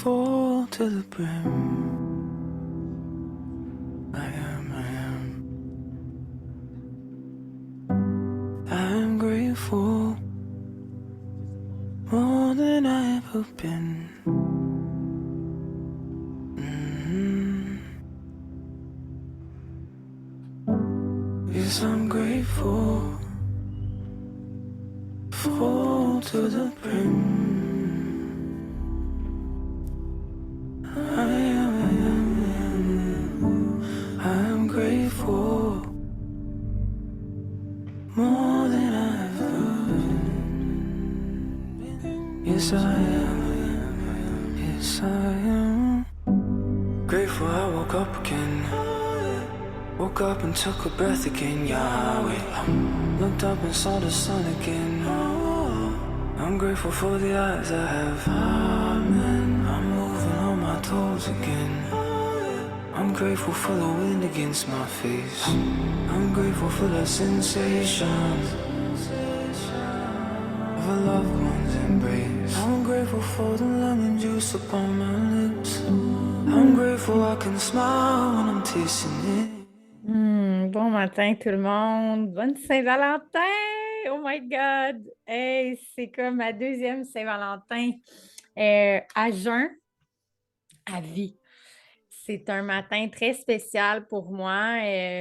full to the brim. I'm grateful more than I ever been. Yes, I'm grateful, full to the brim. I'm grateful more than I've been. Yes, I am. Yes, I am. Grateful I woke up again. Woke up and took a breath again. Yahweh. Looked up and saw the sun again. I'm grateful for the eyes I have. Amen. I'm moving on my toes again. I'm grateful for the wind against my face. I'm grateful for the sensation of a loved one's embrace. I'm grateful for the lemon juice upon my lips. I'm grateful I can smile when I'm tasting it. Bon matin tout le monde, bonne Saint-Valentin! Oh my God! Hey, c'est comme ma deuxième Saint-Valentin à jeun, à vie. C'est un matin très spécial pour moi.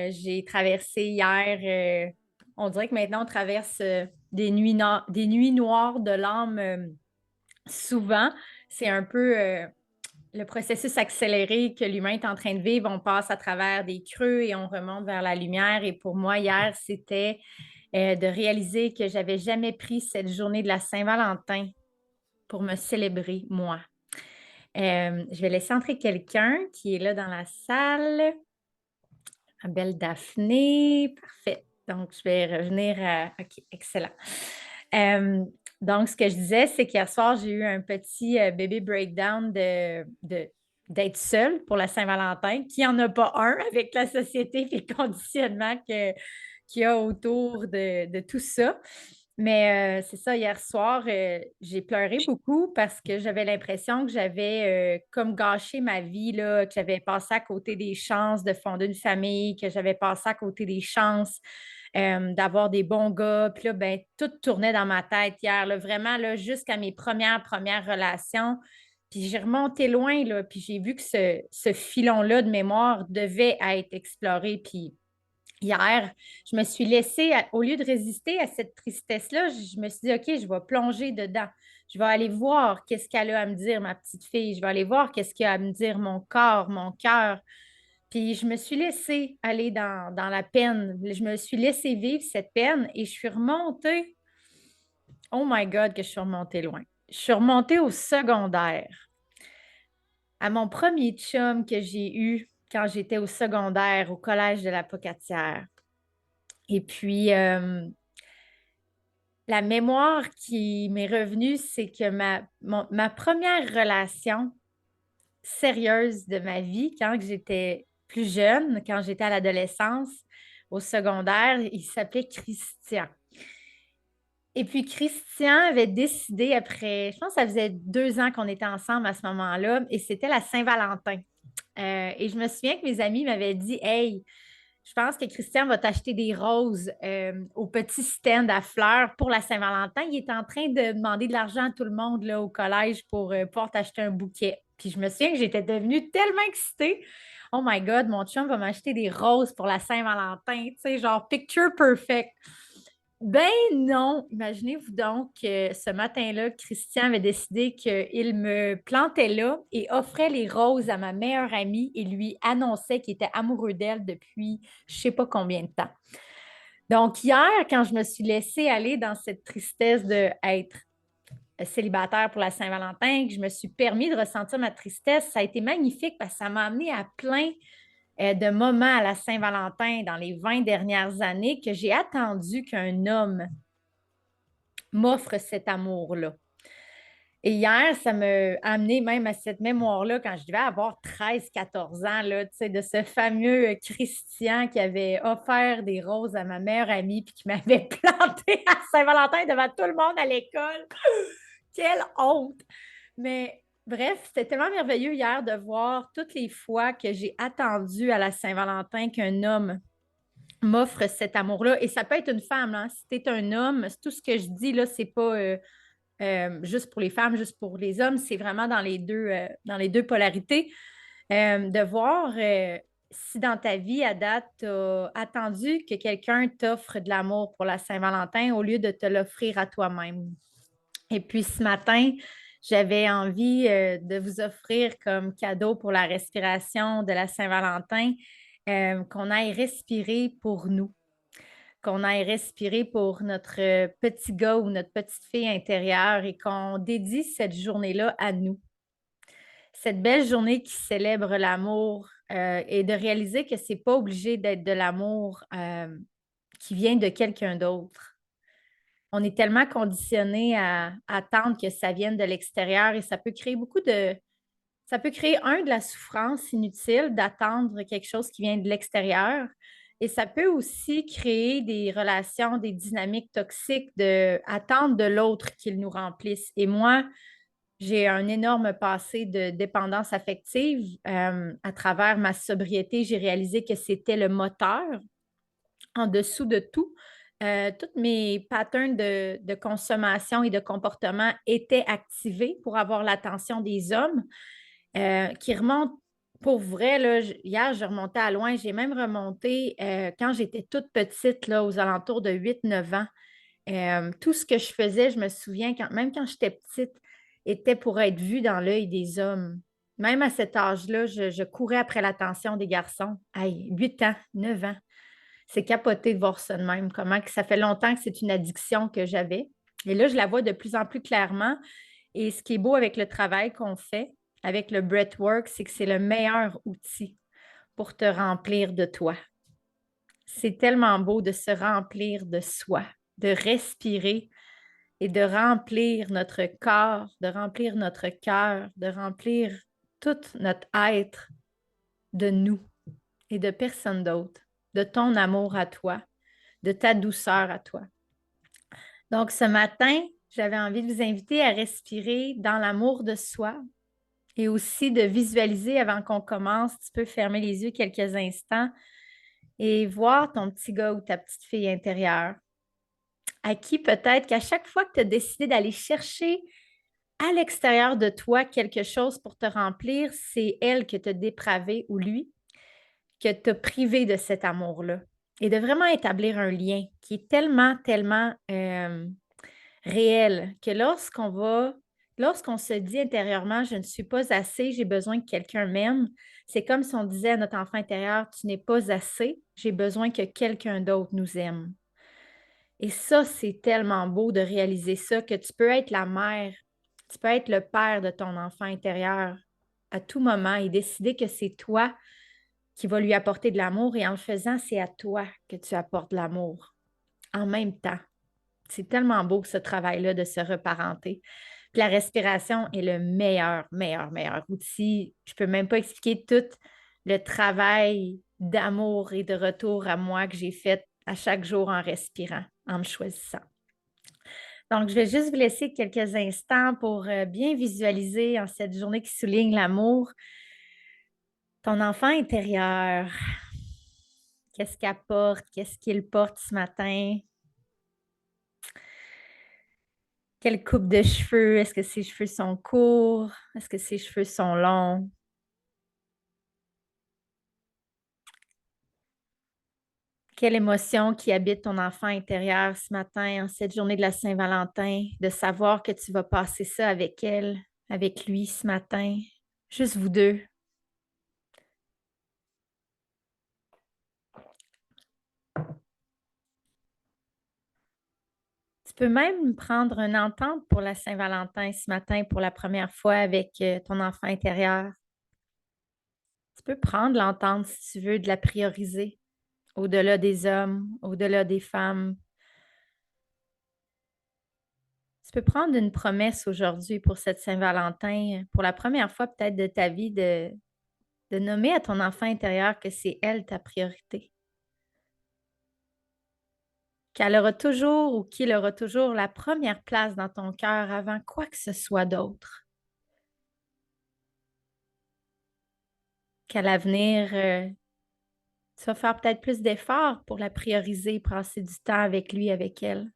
J'ai traversé hier, on dirait que maintenant on traverse des nuits noires de l'âme souvent. C'est un peu le processus accéléré que l'humain est en train de vivre. On passe à travers des creux et on remonte vers la lumière. Et pour moi, hier, c'était de réaliser que j'avais jamais pris cette journée de la Saint-Valentin pour me célébrer, moi. Je vais laisser entrer quelqu'un qui est là dans la salle. La belle Daphné. Parfait. Donc, je vais revenir à... OK, excellent. Donc, ce que je disais, c'est qu'hier soir, j'ai eu un petit bébé breakdown d'être seule pour la Saint-Valentin, qui n'en a pas un avec la société et le conditionnement qu'il y a autour de tout ça. Mais c'est ça, hier soir, j'ai pleuré beaucoup parce que j'avais l'impression que j'avais comme gâché ma vie, là, que j'avais passé à côté des chances de fonder une famille, que j'avais passé à côté des chances d'avoir des bons gars. Puis là, ben, tout tournait dans ma tête hier, là, vraiment, là, jusqu'à mes premières relations. Puis j'ai remonté loin, là, puis j'ai vu que ce filon-là de mémoire devait être exploré. Puis hier, je me suis laissée, au lieu de résister à cette tristesse-là, je me suis dit, OK, je vais plonger dedans. Je vais aller voir qu'est-ce qu'elle a à me dire, ma petite fille. Je vais aller voir qu'est-ce qu'il a à me dire, mon corps, mon cœur. Puis je me suis laissée aller dans la peine. Je me suis laissée vivre cette peine et je suis remontée. Oh my God, que je suis remontée loin. Je suis remontée au secondaire, à mon premier chum que j'ai eu quand j'étais au secondaire, au collège de la Pocatière. Et puis, la mémoire qui m'est revenue, c'est que ma première relation sérieuse de ma vie, quand j'étais plus jeune, quand j'étais à l'adolescence, au secondaire, il s'appelait Christian. Et puis Christian avait décidé après, je pense que ça faisait 2 ans qu'on était ensemble à ce moment-là, et c'était la Saint-Valentin. Et je me souviens que mes amis m'avaient dit, Hey, je pense que Christian va t'acheter des roses au petit stand à fleurs pour la Saint-Valentin. Il est en train de demander de l'argent à tout le monde là, au collège pour pouvoir t'acheter un bouquet. Puis je me souviens que j'étais devenue tellement excitée. Oh my God, mon chum va m'acheter des roses pour la Saint-Valentin, tu sais, genre picture perfect. Ben non, imaginez-vous donc que ce matin-là, Christian avait décidé qu'il me plantait là et offrait les roses à ma meilleure amie et lui annonçait qu'il était amoureux d'elle depuis je ne sais pas combien de temps. Donc hier, quand je me suis laissée aller dans cette tristesse d'être célibataire pour la Saint-Valentin, que je me suis permis de ressentir ma tristesse, ça a été magnifique parce que ça m'a amené à plein de moments à la Saint-Valentin dans les 20 dernières années que j'ai attendu qu'un homme m'offre cet amour-là. Et hier, ça m'a amené même à cette mémoire-là quand je devais avoir 13, 14 ans, là, de ce fameux Christian qui avait offert des roses à ma meilleure amie puis qui m'avait planté à Saint-Valentin devant tout le monde à l'école. Quelle honte! Mais Bref, c'était tellement merveilleux hier de voir toutes les fois que j'ai attendu à la Saint-Valentin qu'un homme m'offre cet amour-là. Et ça peut être une femme, hein. Si tu es un homme, tout ce que je dis là, c'est pas juste pour les femmes, juste pour les hommes, c'est vraiment dans les deux polarités. De voir si dans ta vie, à date, tu as attendu que quelqu'un t'offre de l'amour pour la Saint-Valentin au lieu de te l'offrir à toi-même. Et puis ce matin, j'avais envie de vous offrir comme cadeau pour la respiration de la Saint-Valentin, qu'on aille respirer pour nous, qu'on aille respirer pour notre petit gars ou notre petite fille intérieure et qu'on dédie cette journée-là à nous. Cette belle journée qui célèbre l'amour et de réaliser que c'est pas obligé d'être de l'amour qui vient de quelqu'un d'autre. On est tellement conditionné à attendre que ça vienne de l'extérieur et ça peut créer ça peut créer, de la souffrance inutile d'attendre quelque chose qui vient de l'extérieur. Et ça peut aussi créer des relations, des dynamiques toxiques d'attendre de l'autre qu'il nous remplisse. Et moi, j'ai un énorme passé de dépendance affective. À travers ma sobriété, j'ai réalisé que c'était le moteur en dessous de tout. Tous mes patterns de consommation et de comportement étaient activés pour avoir l'attention des hommes qui remontent pour vrai. Là, hier, je remontais à loin. J'ai même remonté quand j'étais toute petite, là, aux alentours de 8 9 ans. Tout ce que je faisais, je me souviens, même quand j'étais petite, était pour être vue dans l'œil des hommes. Même à cet âge-là, je courais après l'attention des garçons. Hey, 8 ans, 9 ans. C'est capoté de voir ça de même, comment que ça fait longtemps que c'est une addiction que j'avais. Et là, je la vois de plus en plus clairement. Et ce qui est beau avec le travail qu'on fait, avec le breathwork, c'est que c'est le meilleur outil pour te remplir de toi. C'est tellement beau de se remplir de soi, de respirer et de remplir notre corps, de remplir notre cœur, de remplir tout notre être de nous et de personne d'autre, de ton amour à toi, de ta douceur à toi. Donc, ce matin, j'avais envie de vous inviter à respirer dans l'amour de soi et aussi de visualiser avant qu'on commence. Tu peux fermer les yeux quelques instants et voir ton petit gars ou ta petite fille intérieure à qui peut-être qu'à chaque fois que tu as décidé d'aller chercher à l'extérieur de toi quelque chose pour te remplir, c'est elle que t'a dépravé ou lui, que t'a privé de cet amour-là. Et de vraiment établir un lien qui est tellement, tellement réel que lorsqu'on se dit intérieurement, je ne suis pas assez, j'ai besoin que quelqu'un m'aime, c'est comme si on disait à notre enfant intérieur, tu n'es pas assez, j'ai besoin que quelqu'un d'autre nous aime. Et ça, c'est tellement beau de réaliser ça, que tu peux être la mère, tu peux être le père de ton enfant intérieur à tout moment et décider que c'est toi qui vas lui apporter de l'amour et en le faisant, c'est à toi que tu apportes de l'amour en même temps. C'est tellement beau ce travail-là de se reparenter. Puis la respiration est le meilleur, meilleur, meilleur outil. Je ne peux même pas expliquer tout le travail d'amour et de retour à moi que j'ai fait à chaque jour en respirant, en me choisissant. Donc, je vais juste vous laisser quelques instants pour bien visualiser en cette journée qui souligne l'amour, ton enfant intérieur. Qu'est-ce qu'il apporte? Qu'est-ce qu'il porte ce matin? Quelle coupe de cheveux? Est-ce que ses cheveux sont courts? Est-ce que ses cheveux sont longs? Quelle émotion qui habite ton enfant intérieur ce matin, en cette journée de la Saint-Valentin, de savoir que tu vas passer ça avec elle, avec lui ce matin, juste vous deux. Tu peux même prendre une entente pour la Saint-Valentin ce matin pour la première fois avec ton enfant intérieur. Tu peux prendre l'entente si tu veux de la prioriser au-delà des hommes, au-delà des femmes. Tu peux prendre une promesse aujourd'hui pour cette Saint-Valentin, pour la première fois peut-être de ta vie, de nommer à ton enfant intérieur que c'est elle ta priorité. Qu'elle aura toujours ou qu'il aura toujours la première place dans ton cœur avant quoi que ce soit d'autre. qu'à l'avenir, tu vas faire peut-être plus d'efforts pour la prioriser, passer du temps avec lui, avec elle.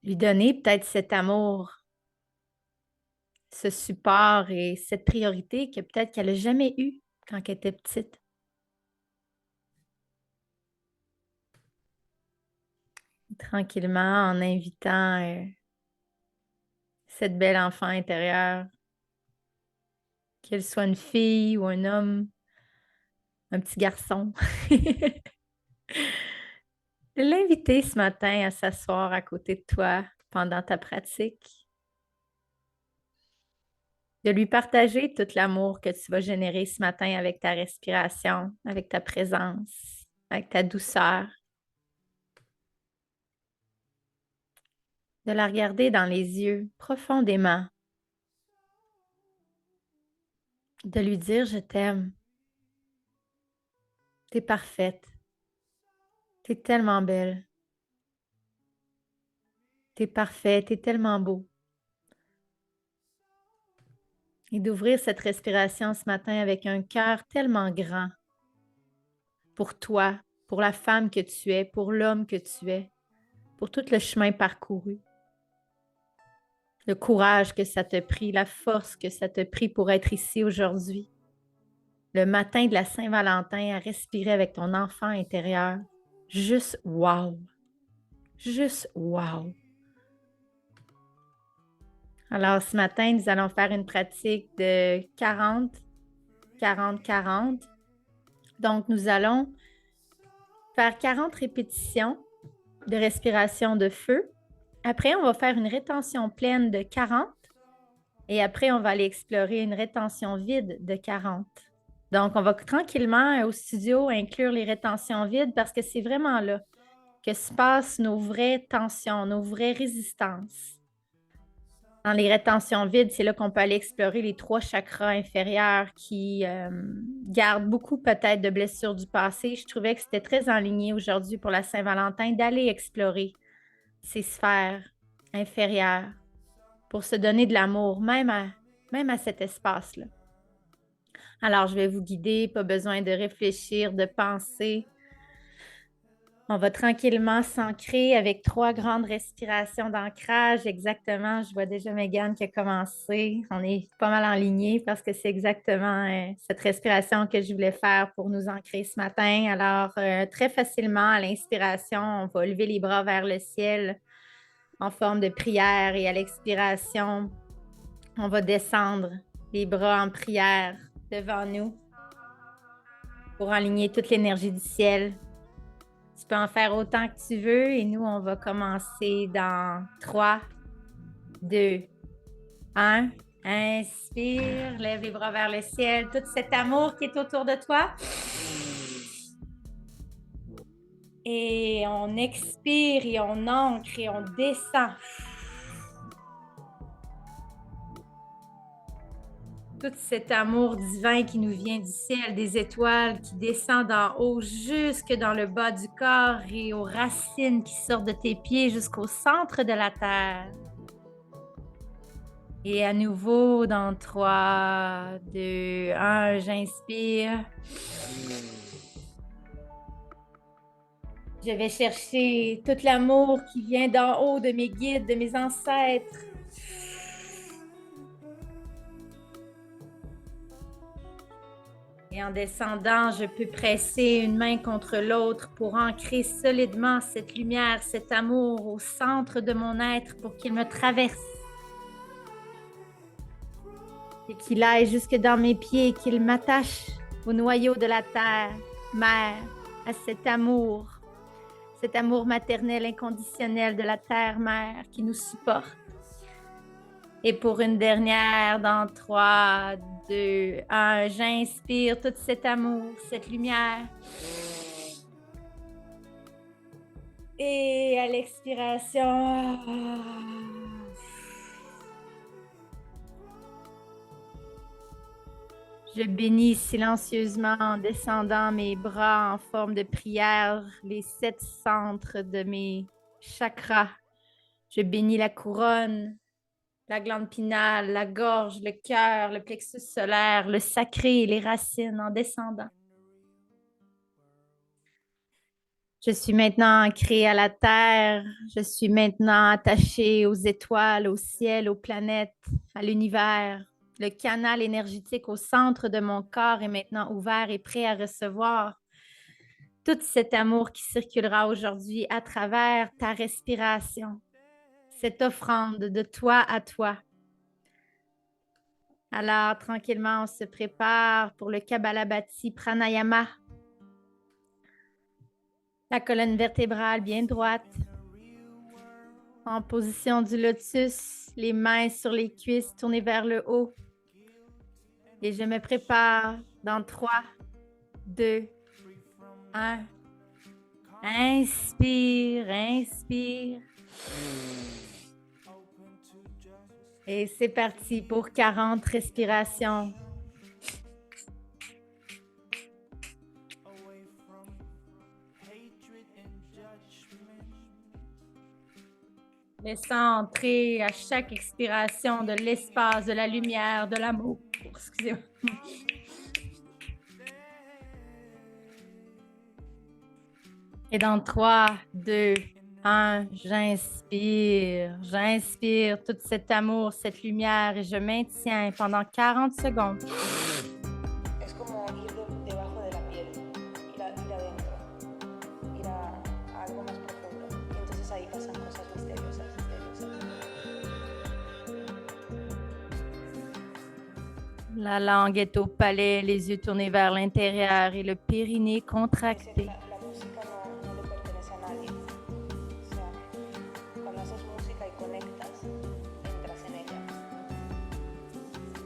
Lui donner peut-être cet amour, ce support et cette priorité que peut-être qu'elle n'a jamais eue quand elle était petite. Tranquillement, en invitant cette belle enfant intérieure, qu'elle soit une fille ou un homme, un petit garçon, de l'inviter ce matin à s'asseoir à côté de toi pendant ta pratique, de lui partager tout l'amour que tu vas générer ce matin avec ta respiration, avec ta présence, avec ta douceur, de la regarder dans les yeux profondément, de lui dire je t'aime, t'es parfaite, t'es tellement belle, t'es parfait, t'es tellement beau. Et d'ouvrir cette respiration ce matin avec un cœur tellement grand pour toi, pour la femme que tu es, pour l'homme que tu es, pour tout le chemin parcouru, le courage que ça t'a pris, la force que ça t'a pris pour être ici aujourd'hui. Le matin de la Saint-Valentin, à respirer avec ton enfant intérieur. Juste wow! Juste wow! Alors, ce matin, nous allons faire une pratique de 40, 40, 40. Donc, nous allons faire 40 répétitions de respiration de feu. Après, on va faire une rétention pleine de 40 et après, on va aller explorer une rétention vide de 40. Donc, on va tranquillement au studio inclure les rétentions vides parce que c'est vraiment là que se passent nos vraies tensions, nos vraies résistances. Dans les rétentions vides, c'est là qu'on peut aller explorer les 3 chakras inférieurs qui gardent beaucoup peut-être de blessures du passé. Je trouvais que c'était très enligné aujourd'hui pour la Saint-Valentin d'aller explorer ces sphères inférieures pour se donner de l'amour, même à cet espace-là. Alors, je vais vous guider, pas besoin de réfléchir, de penser. On va tranquillement s'ancrer avec 3 grandes respirations d'ancrage. Exactement, je vois déjà Mégane qui a commencé. On est pas mal en lignée parce que c'est exactement cette respiration que je voulais faire pour nous ancrer ce matin. Alors, très facilement, à l'inspiration, on va lever les bras vers le ciel en forme de prière et à l'expiration, on va descendre les bras en prière devant nous pour aligner toute l'énergie du ciel. Tu peux en faire autant que tu veux et nous, on va commencer dans 3, 2, 1. Inspire, lève les bras vers le ciel, tout cet amour qui est autour de toi. Et on expire et on ancre et on descend. Tout cet amour divin qui nous vient du ciel, des étoiles, qui descend d'en haut jusque dans le bas du corps et aux racines qui sortent de tes pieds jusqu'au centre de la terre. Et à nouveau, dans 3, 2, 1, j'inspire. Je vais chercher tout l'amour qui vient d'en haut de mes guides, de mes ancêtres. Et en descendant, je peux presser une main contre l'autre pour ancrer solidement cette lumière, cet amour au centre de mon être pour qu'il me traverse. Et qu'il aille jusque dans mes pieds, qu'il m'attache au noyau de la terre, mère, à cet amour maternel inconditionnel de la terre-mère qui nous supporte. Et pour une dernière, dans 3, 2, 1, j'inspire tout cet amour, cette lumière. Et à l'expiration, je bénis silencieusement en descendant mes bras en forme de prière, les 7 centres de mes chakras. Je bénis la couronne, la glande pinale, la gorge, le cœur, le plexus solaire, le sacré et les racines en descendant. Je suis maintenant ancrée à la terre. Je suis maintenant attachée aux étoiles, au ciel, aux planètes, à l'univers. Le canal énergétique au centre de mon corps est maintenant ouvert et prêt à recevoir tout cet amour qui circulera aujourd'hui à travers ta respiration. Cette offrande de toi à toi. Alors, tranquillement, on se prépare pour le Kapalabhati Pranayama. La colonne vertébrale bien droite. En position du lotus, les mains sur les cuisses tournées vers le haut. Et je me prépare dans 3, 2, 1. Inspire, inspire. Et c'est parti pour 40 respirations. Laissant entrer à chaque expiration de l'espace, de la lumière, de l'amour. Excusez-moi. Et dans 3, 2, 1, j'inspire. J'inspire tout cet amour, cette lumière et je maintiens pendant 40 secondes. Es como ir debajo de la piel, ir adentro, ir a algo más profundo. Y entonces ahí pasan cosas misteriosas. La langue est au palais, les yeux tournés vers l'intérieur et le périnée contracté. La música no le pertenece a nadie. O sea, cuando haces música y conectas, entras en ella.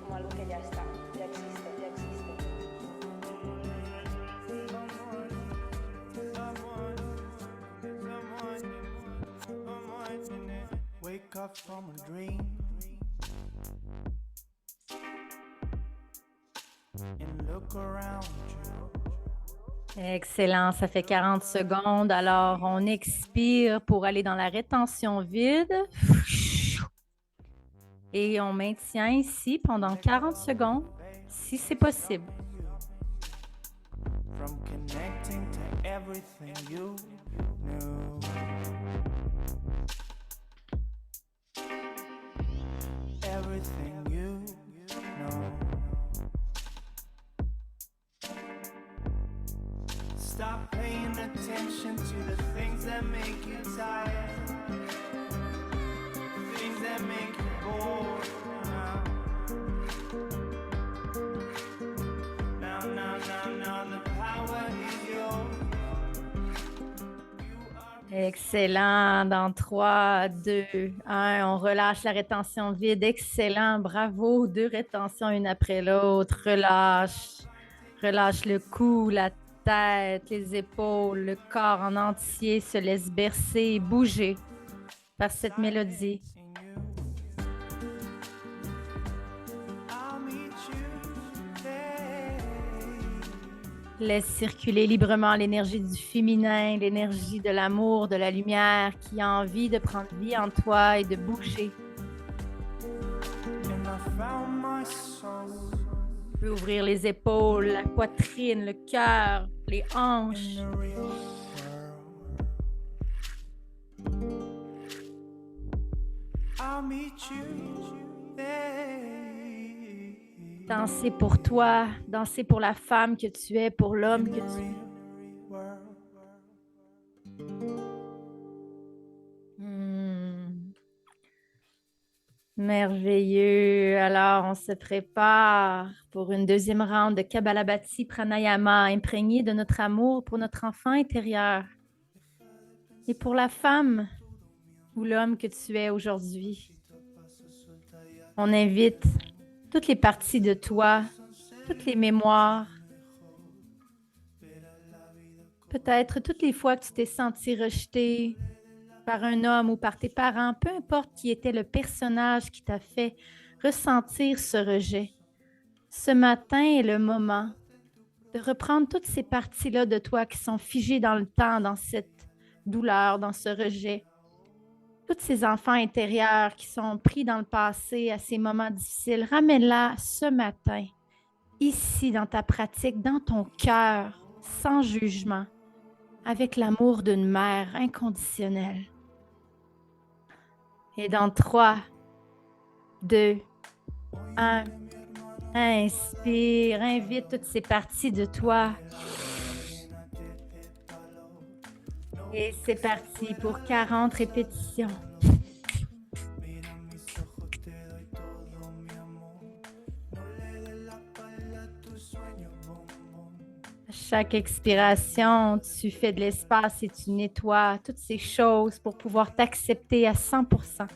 Como algo que ya está, ya existe, ya existe. Wake up from a dream and look around you. Excellent, ça fait 40 secondes. Alors, on expire pour aller dans la rétention vide. Et on maintient ici pendant 40 secondes, si c'est possible. From connecting to everything you knew. Everything you know. Stop paying attention to the things that make you tired. Things that make you bored. Now, the power is yours. Excellent. Dans 3, 2, 1, on relâche la rétention vide. Excellent. Bravo. 2 rétentions, une après l'autre. Relâche. Relâche le cou, la tête, les épaules, le corps en entier se laisse bercer et bouger par cette mélodie. Laisse circuler librement l'énergie du féminin, l'énergie de l'amour, de la lumière qui a envie de prendre vie en toi et de bouger. Tu peux ouvrir les épaules, la poitrine, le cœur, les hanches. Danser pour toi, danser pour la femme que tu es, pour l'homme que tu es. Merveilleux. Alors, on se prépare pour une deuxième ronde de Kapalabhati Pranayama, imprégné de notre amour pour notre enfant intérieur et pour la femme ou l'homme que tu es aujourd'hui. On invite toutes les parties de toi, toutes les mémoires, peut-être toutes les fois que tu t'es senti rejeté par un homme ou par tes parents, peu importe qui était le personnage qui t'a fait ressentir ce rejet. Ce matin est le moment de reprendre toutes ces parties-là de toi qui sont figées dans le temps, dans cette douleur, dans ce rejet, tous ces enfants intérieurs qui sont pris dans le passé à ces moments difficiles, ramène-la ce matin, ici dans ta pratique, dans ton cœur, sans jugement, avec l'amour d'une mère inconditionnelle. Et dans 3, 2, 1, inspire, invite toutes ces parties de toi. Et c'est parti pour 40 répétitions. À chaque expiration, tu fais de l'espace et tu nettoies toutes ces choses pour pouvoir t'accepter à 100%.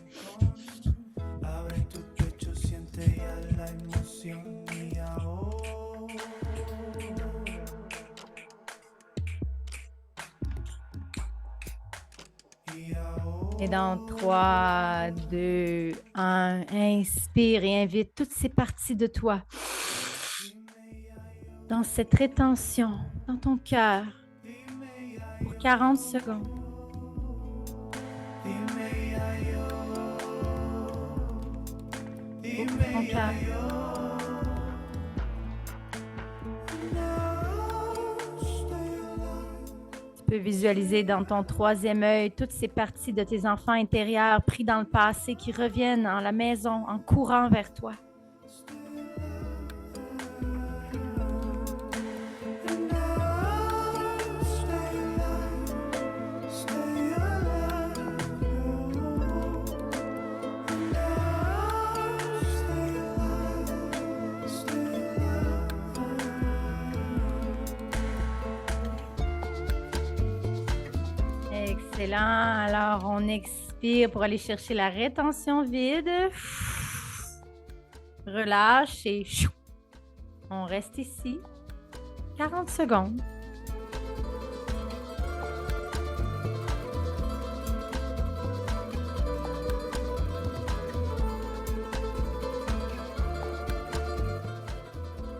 Et dans 3, 2, 1, inspire et invite toutes ces parties de toi dans cette rétention, dans ton cœur, pour 40 secondes. Ouvre ton cœur. Tu peux visualiser dans ton 3e œil toutes ces parties de tes enfants intérieurs pris dans le passé qui reviennent à la maison en courant vers toi. Excellent. Alors, on expire pour aller chercher la rétention vide. Relâche et on reste ici. 40 secondes.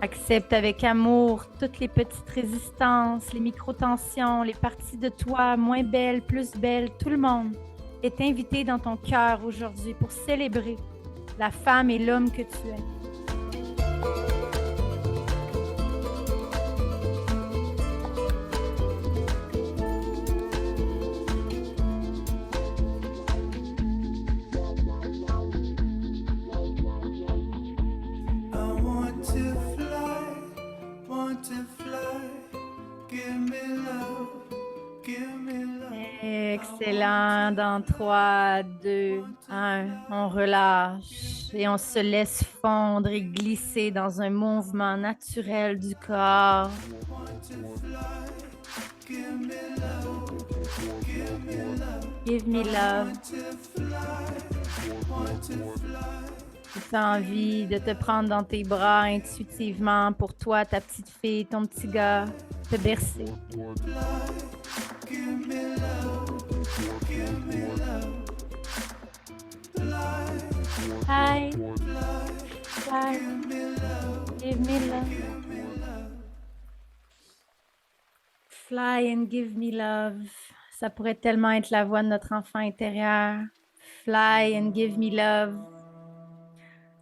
Accepte avec amour toutes les petites résistances, les micro-tensions, les parties de toi moins belles, plus belles. Tout le monde est invité dans ton cœur aujourd'hui pour célébrer la femme et l'homme que tu es. Excellent. Dans 3, 2, 1, on relâche et on se laisse fondre et glisser dans un mouvement naturel du corps. Give me love. Tu as envie de te prendre dans tes bras intuitivement pour toi, ta petite fille, ton petit gars, te bercer. Hi. Hi. Give me love. Fly and give me love. Ça pourrait tellement être la voix de notre enfant intérieur. Fly and give me love.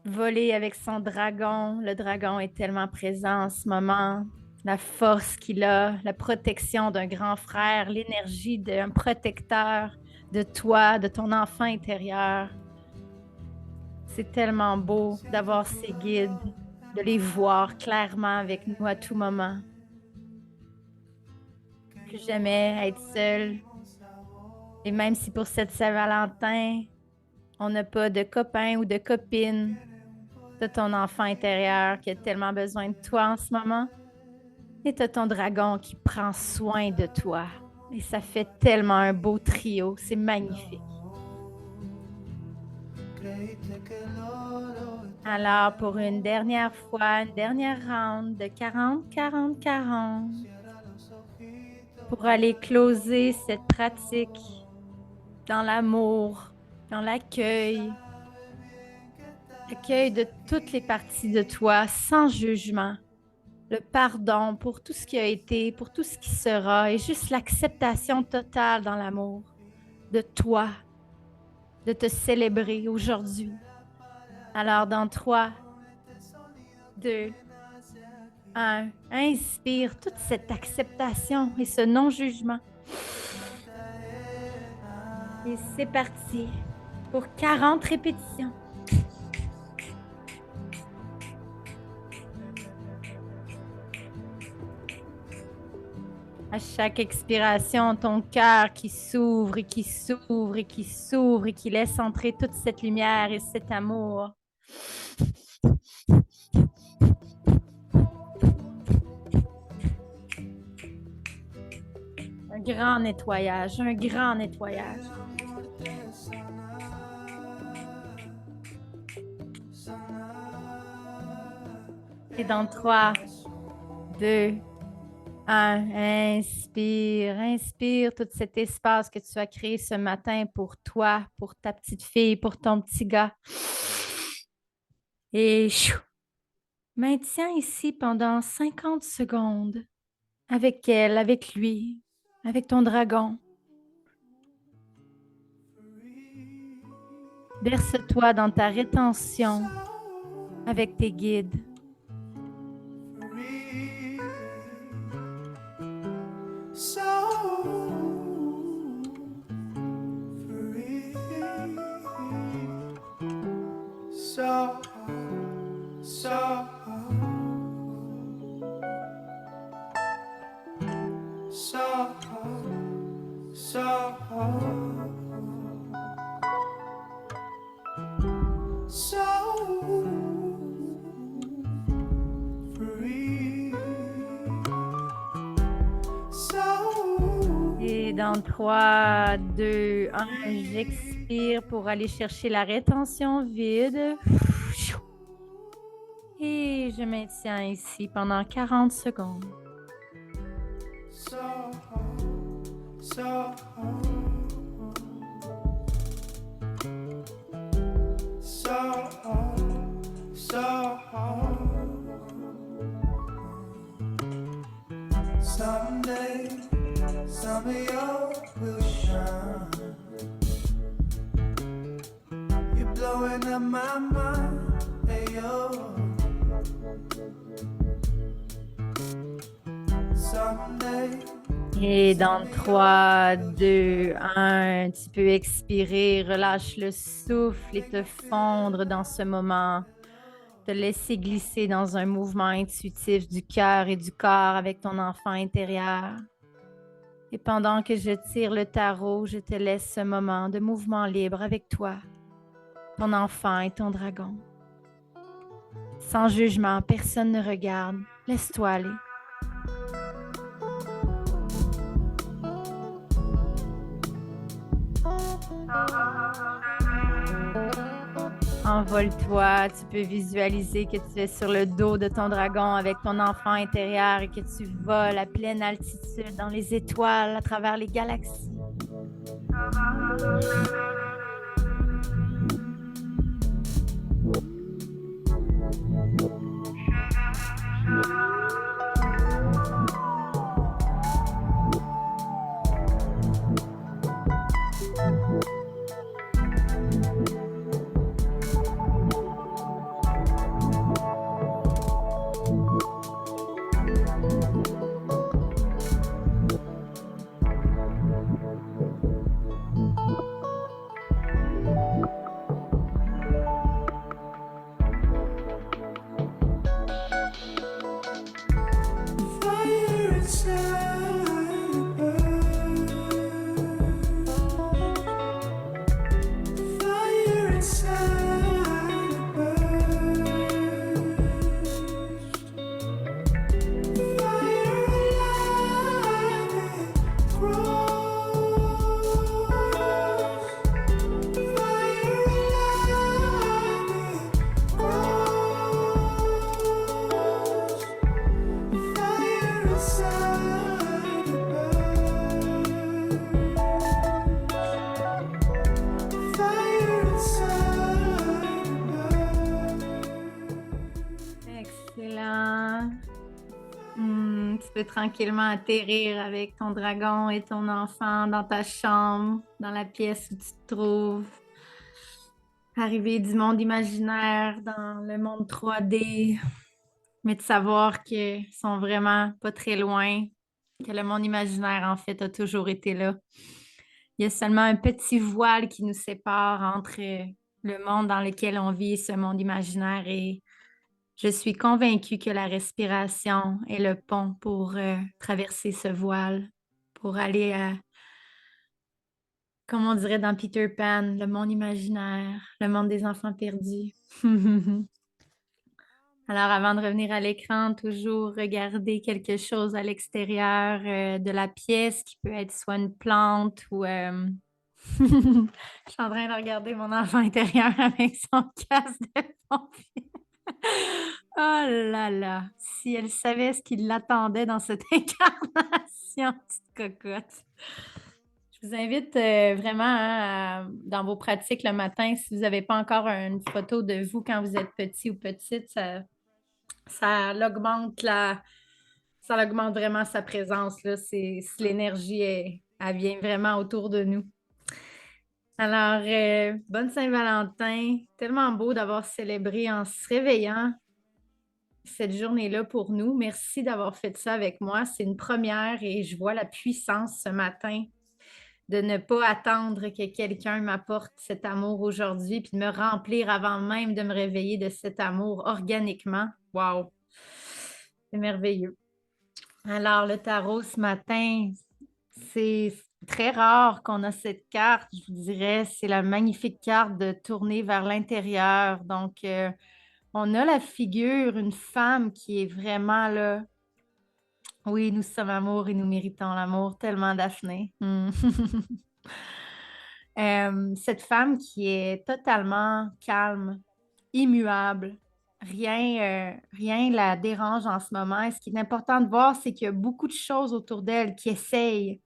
Voler avec son dragon. Le dragon est tellement présent en ce moment. La force qu'il a, la protection d'un grand frère, l'énergie d'un protecteur de toi, de ton enfant intérieur. C'est tellement beau d'avoir ces guides, de les voir clairement avec nous à tout moment. Plus jamais être seul. Et même si pour cette Saint-Valentin, on n'a pas de copain ou de copine de ton enfant intérieur qui a tellement besoin de toi en ce moment, et tu as ton dragon qui prend soin de toi. Et ça fait tellement un beau trio. C'est magnifique. Alors, pour une dernière fois, une dernière round de 40, 40, 40, pour aller closer cette pratique dans l'amour, dans l'accueil, l'accueil de toutes les parties de toi, sans jugement, le pardon pour tout ce qui a été, pour tout ce qui sera, et juste l'acceptation totale dans l'amour de toi, de te célébrer aujourd'hui. Alors, dans 3, 2, 1, inspire toute cette acceptation et ce non-jugement. Et c'est parti pour 40 répétitions. À chaque expiration, ton cœur qui s'ouvre et qui s'ouvre et qui s'ouvre et qui laisse entrer toute cette lumière et cet amour. Un grand nettoyage, un grand nettoyage. Et dans 3, 2, 1, inspire tout cet espace que tu as créé ce matin pour toi, pour ta petite fille, pour ton petit gars. Et maintiens ici pendant 50 secondes avec elle, avec lui, avec ton dragon. Verse-toi dans ta rétention avec tes guides. Et dans 3, 2, 1, j'expire pour aller chercher la rétention vide. Et je maintiens ici pendant 40 secondes. Someday, some of you will shine. You're blowing up my mind, hey yo. Someday. Et dans 3, 2, 1, tu peux expirer, relâche le souffle et te fondre dans ce moment. Te laisser glisser dans un mouvement intuitif du cœur et du corps avec ton enfant intérieur. Et pendant que je tire le tarot, je te laisse ce moment de mouvement libre avec toi, ton enfant et ton dragon. Sans jugement, personne ne regarde. Laisse-toi aller. Envole-toi, tu peux visualiser que tu es sur le dos de ton dragon avec ton enfant intérieur et que tu voles à pleine altitude dans les étoiles à travers les galaxies. Excellent. Tu peux tranquillement atterrir avec ton dragon et ton enfant dans ta chambre, dans la pièce où tu te trouves. arriver du monde imaginaire dans le monde 3D, mais de savoir qu'ils sont vraiment pas très loin, que le monde imaginaire, en fait, a toujours été là. Il y a seulement un petit voile qui nous sépare entre le monde dans lequel on vit et ce monde imaginaire et je suis convaincue que la respiration est le pont pour traverser ce voile, pour aller à, comme on dirait dans Peter Pan, le monde imaginaire, le monde des enfants perdus. Alors, avant de revenir à l'écran, toujours regarder quelque chose à l'extérieur de la pièce qui peut être soit une plante ou... Je suis en train de regarder mon enfant intérieur avec son casque de pompier. Oh là là, si elle savait ce qui l'attendait dans cette incarnation, petite cocotte. Je vous invite vraiment hein, dans vos pratiques le matin, si vous n'avez pas encore une photo de vous quand vous êtes petit ou petite, ça l'augmente ça augmente vraiment sa présence. Là. L'énergie, elle vient vraiment autour de nous. Alors, bonne Saint-Valentin. Tellement beau d'avoir célébré en se réveillant cette journée-là pour nous. Merci d'avoir fait ça avec moi. C'est une première et je vois la puissance ce matin de ne pas attendre que quelqu'un m'apporte cet amour aujourd'hui puis de me remplir avant même de me réveiller de cet amour organiquement. Wow! C'est merveilleux. Alors, le tarot ce matin, c'est très rare qu'on a cette carte, je vous dirais. C'est la magnifique carte de tourner vers l'intérieur. Donc, on a la figure, une femme qui est vraiment là. Oui, nous sommes amour et nous méritons l'amour tellement, Daphné. Cette femme qui est totalement calme, immuable, rien la dérange en ce moment. Et ce qui est important de voir, c'est qu'il y a beaucoup de choses autour d'elle qui essayent.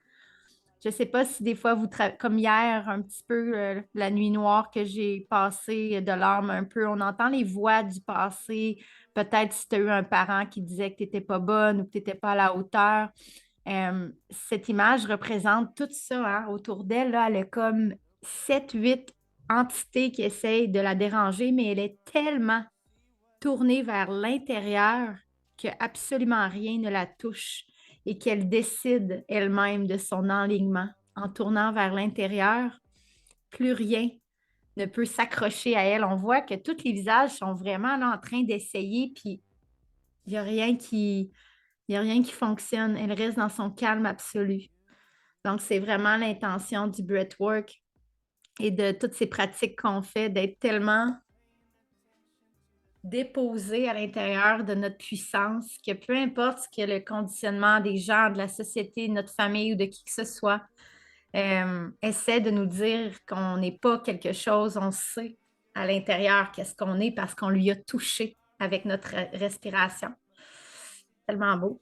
Je ne sais pas si des fois, comme hier, un petit peu, la nuit noire que j'ai passée de l'âme un peu, on entend les voix du passé. Peut-être si tu as eu un parent qui disait que tu n'étais pas bonne ou que tu n'étais pas à la hauteur. Cette image représente tout ça hein, autour d'elle. Là, elle a comme 7, 8 entités qui essayent de la déranger, mais elle est tellement tournée vers l'intérieur que absolument rien ne la touche et qu'elle décide elle-même de son alignement. En tournant vers l'intérieur, plus rien ne peut s'accrocher à elle. On voit que tous les visages sont vraiment là en train d'essayer, puis il n'y a rien qui fonctionne. Elle reste dans son calme absolu. Donc, c'est vraiment l'intention du breathwork et de toutes ces pratiques qu'on fait, d'être tellement déposé à l'intérieur de notre puissance, que peu importe ce que le conditionnement des gens, de la société, de notre famille ou de qui que ce soit, essaie de nous dire qu'on n'est pas quelque chose, on sait à l'intérieur qu'est-ce qu'on est parce qu'on lui a touché avec notre respiration. Tellement beau.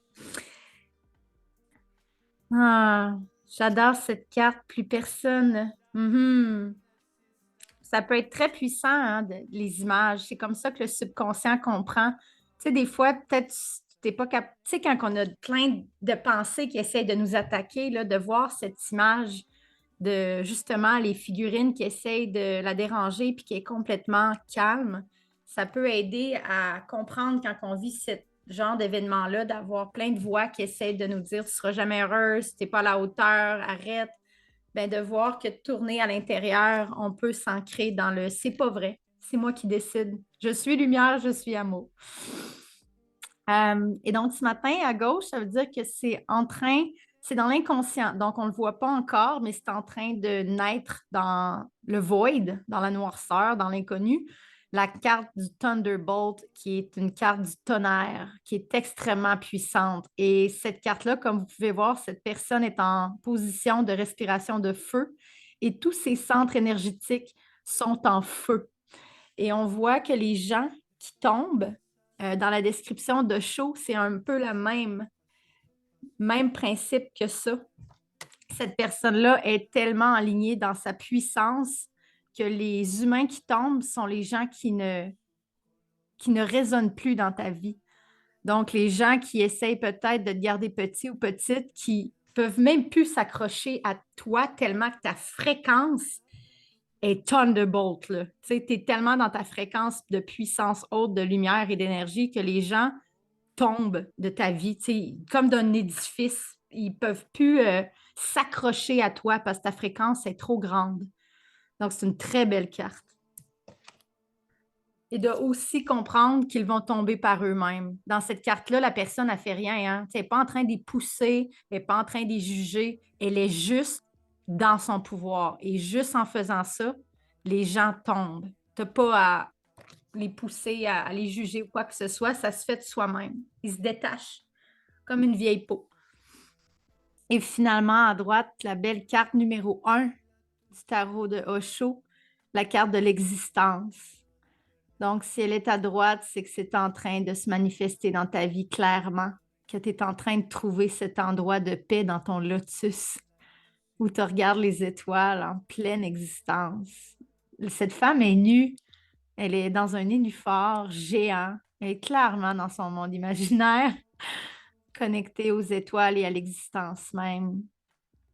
Ah, j'adore cette carte, plus personne. Ça peut être très puissant, hein, les images. C'est comme ça que le subconscient comprend. Tu sais, des fois, peut-être, tu n'es pas capable. Tu sais, quand on a plein de pensées qui essaient de nous attaquer, là, de voir cette image de justement les figurines qui essayent de la déranger puis qui est complètement calme, ça peut aider à comprendre quand on vit ce genre d'événement-là, d'avoir plein de voix qui essayent de nous dire tu ne seras jamais heureuse, tu n'es pas à la hauteur, arrête. Ben, de voir que de tourner à l'intérieur, on peut s'ancrer dans le c'est pas vrai, c'est moi qui décide. Je suis lumière, je suis amour. Et donc, ce matin, à gauche, ça veut dire que c'est dans l'inconscient. Donc, on ne le voit pas encore, mais c'est en train de naître dans le void, dans la noirceur, dans l'inconnu. La carte du Thunderbolt, qui est une carte du tonnerre, qui est extrêmement puissante. Et cette carte-là, comme vous pouvez voir, cette personne est en position de respiration de feu et tous ses centres énergétiques sont en feu. Et on voit que les gens qui tombent dans la description de show, c'est un peu le même principe que ça. Cette personne-là est tellement alignée dans sa puissance que les humains qui tombent sont les gens qui ne résonnent plus dans ta vie. Donc, les gens qui essayent peut-être de te garder petit ou petite, qui peuvent même plus s'accrocher à toi tellement que ta fréquence est Thunderbolt, là. Tu sais, tu es tellement dans ta fréquence de puissance haute, de lumière et d'énergie que les gens tombent de ta vie, tu sais, comme d'un édifice. Ils peuvent plus s'accrocher à toi parce que ta fréquence est trop grande. Donc, c'est une très belle carte. Et de aussi comprendre qu'ils vont tomber par eux-mêmes. Dans cette carte-là, la personne n'a fait rien. Hein? Elle n'est pas en train de les pousser, elle n'est pas en train de les juger. Elle est juste dans son pouvoir. Et juste en faisant ça, les gens tombent. Tu n'as pas à les pousser, à les juger ou quoi que ce soit. Ça se fait de soi-même. Ils se détachent comme une vieille peau. Et finalement, à droite, la belle carte numéro 1 du tarot de Osho, la carte de l'existence. Donc, si elle est à droite, c'est que c'est en train de se manifester dans ta vie clairement, que tu es en train de trouver cet endroit de paix dans ton lotus, où tu regardes les étoiles en pleine existence. Cette femme est nue, elle est dans un nénuphar géant, elle est clairement dans son monde imaginaire, connectée aux étoiles et à l'existence même.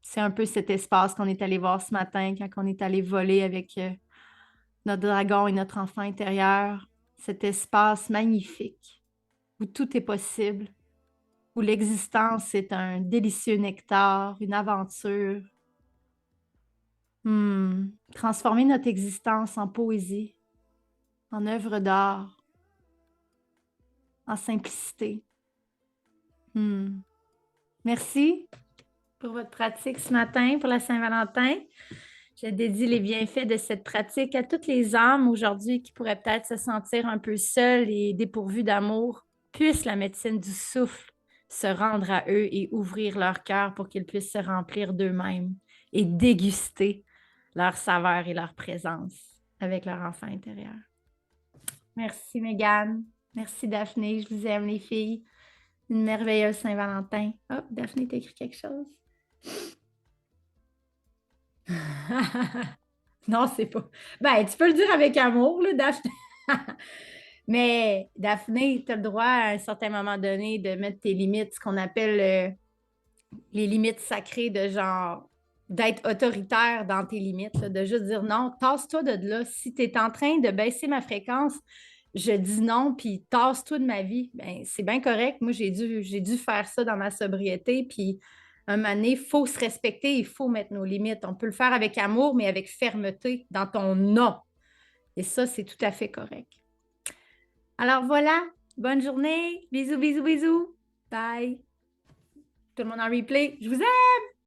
C'est un peu cet espace qu'on est allé voir ce matin quand on est allé voler avec notre dragon et notre enfant intérieur, cet espace magnifique où tout est possible, où l'existence est un délicieux nectar, une aventure. Transformer notre existence en poésie, en œuvre d'art, en simplicité. Merci pour votre pratique ce matin, pour la Saint-Valentin. Je dédie les bienfaits de cette pratique à toutes les âmes aujourd'hui qui pourraient peut-être se sentir un peu seules et dépourvues d'amour. Puisse la médecine du souffle se rendre à eux et ouvrir leur cœur pour qu'ils puissent se remplir d'eux-mêmes et déguster leur saveur et leur présence avec leur enfant intérieur. Merci Mégane. Merci Daphné. Je vous aime les filles. Une merveilleuse Saint-Valentin. Oh, Daphné, t'as écrit quelque chose? Non, c'est pas. Ben, tu peux le dire avec amour, là, Daphné. Mais Daphné, tu as le droit à un certain moment donné de mettre tes limites, ce qu'on appelle les limites sacrées, de genre d'être autoritaire dans tes limites, là, de juste dire non, tasse-toi de là. Si tu es en train de baisser ma fréquence, je dis non, puis tasse-toi de ma vie. Ben, c'est bien correct. Moi, j'ai dû faire ça dans ma sobriété, puis un moment donné, il faut se respecter, il faut mettre nos limites. On peut le faire avec amour, mais avec fermeté dans ton non. Et ça, c'est tout à fait correct. Alors voilà, bonne journée. Bisous, bisous, bisous. Bye. Tout le monde en replay. Je vous aime.